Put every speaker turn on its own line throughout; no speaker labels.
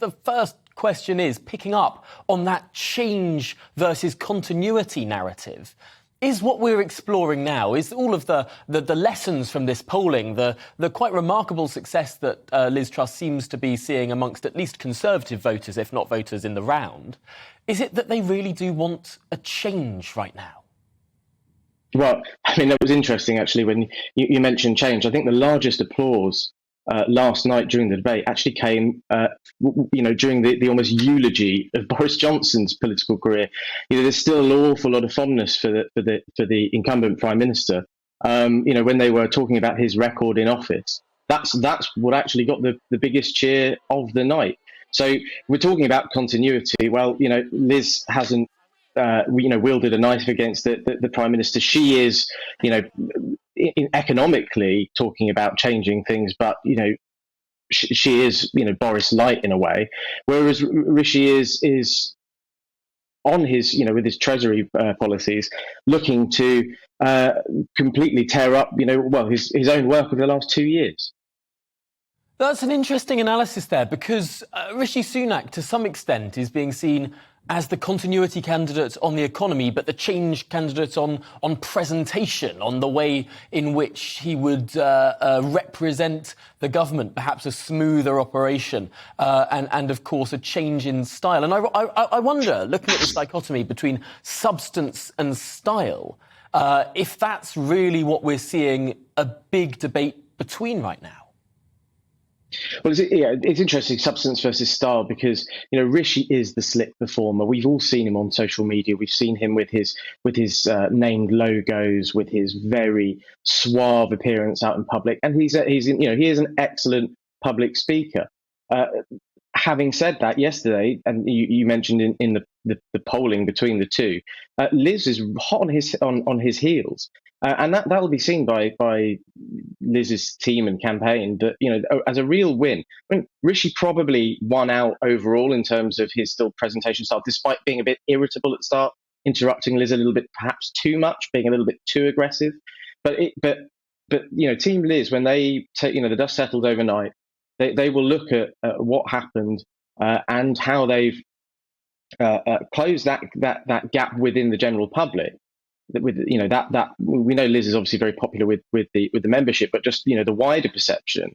the first question is, picking up on that change versus continuity narrative, is what we're exploring now, is all of the lessons from this polling, the quite remarkable success that Liz Truss seems to be seeing amongst at least Conservative voters, if not voters in the round, is it that they really do want a change right now?
Well, I mean, that was interesting, actually, when you mentioned change. I think the largest applause last night during the debate actually came, during the almost eulogy of Boris Johnson's political career. There's still an awful lot of fondness for the incumbent Prime Minister. When they were talking about his record in office, that's what actually got the biggest cheer of the night. So we're talking about continuity. Well, Liz hasn't wielded a knife against the Prime Minister. She is, economically talking about changing things, but she is, Boris light in a way, whereas Rishi is on his, with his treasury policies, looking to completely tear up, his own work of the last 2 years.
That's an interesting analysis there, because Rishi Sunak, to some extent, is being seen as the continuity candidate on the economy, but the change candidate on presentation, on the way in which he would represent the government, perhaps a smoother operation, and of course, a change in style. And I wonder, looking at this dichotomy between substance and style, if that's really what we're seeing a big debate between right now.
Well, it's interesting, substance versus style, because Rishi is the slick performer. We've all seen him on social media. We've seen him with his named logos, with his very suave appearance out in public, and he is an excellent public speaker. Having said that, yesterday, and you mentioned in the polling between the two, Liz is hot on his heels. And that will be seen by Liz's team and campaign, that as a real win. I mean, Rishi probably won out overall in terms of his still presentation style, despite being a bit irritable at the start, interrupting Liz a little bit, perhaps too much, being a little bit too aggressive. But Team Liz, when they take the dust settled overnight, they will look at what happened and how they've closed that gap within the general public. With that we know Liz is obviously very popular with the membership, but just the wider perception,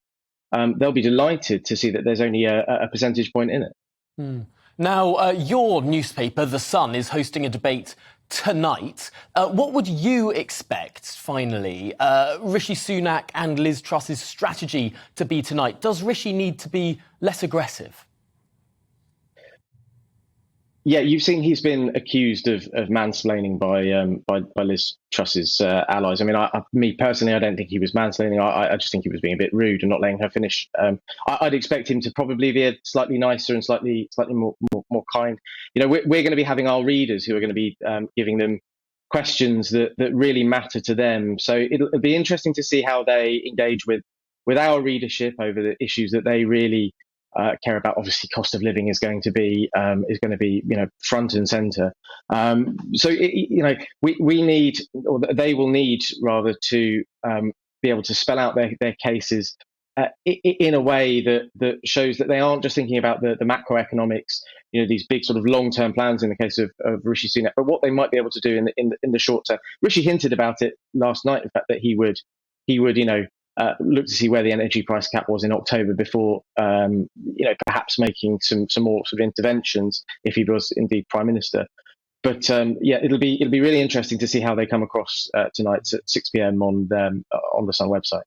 they'll be delighted to see that there's only a percentage point in it.
Now, your newspaper, The Sun, is hosting a debate tonight. What would you expect, finally, Rishi Sunak and Liz Truss's strategy to be tonight? Does Rishi need to be less aggressive?
Yeah, you've seen he's been accused of mansplaining by Liz Truss's allies. I mean, me personally, I don't think he was mansplaining. I just think he was being a bit rude and not letting her finish. I'd expect him to probably be slightly nicer and slightly more kind. We're going to be having our readers who are going to be giving them questions that really matter to them. So it'll be interesting to see how they engage with our readership over the issues that they really care about. Obviously, cost of living is going to be front and center. So we need, or they will need rather, to be able to spell out their cases in a way that shows that they aren't just thinking about the macroeconomics, these big sort of long-term plans in the case of Rishi Sunak, but what they might be able to do in the short term. Rishi hinted about it last night, in fact, that he would look to see where the energy price cap was in October before, perhaps making some more sort of interventions if he was indeed Prime Minister. But it'll be really interesting to see how they come across tonight at 6 p.m. on the Sun website.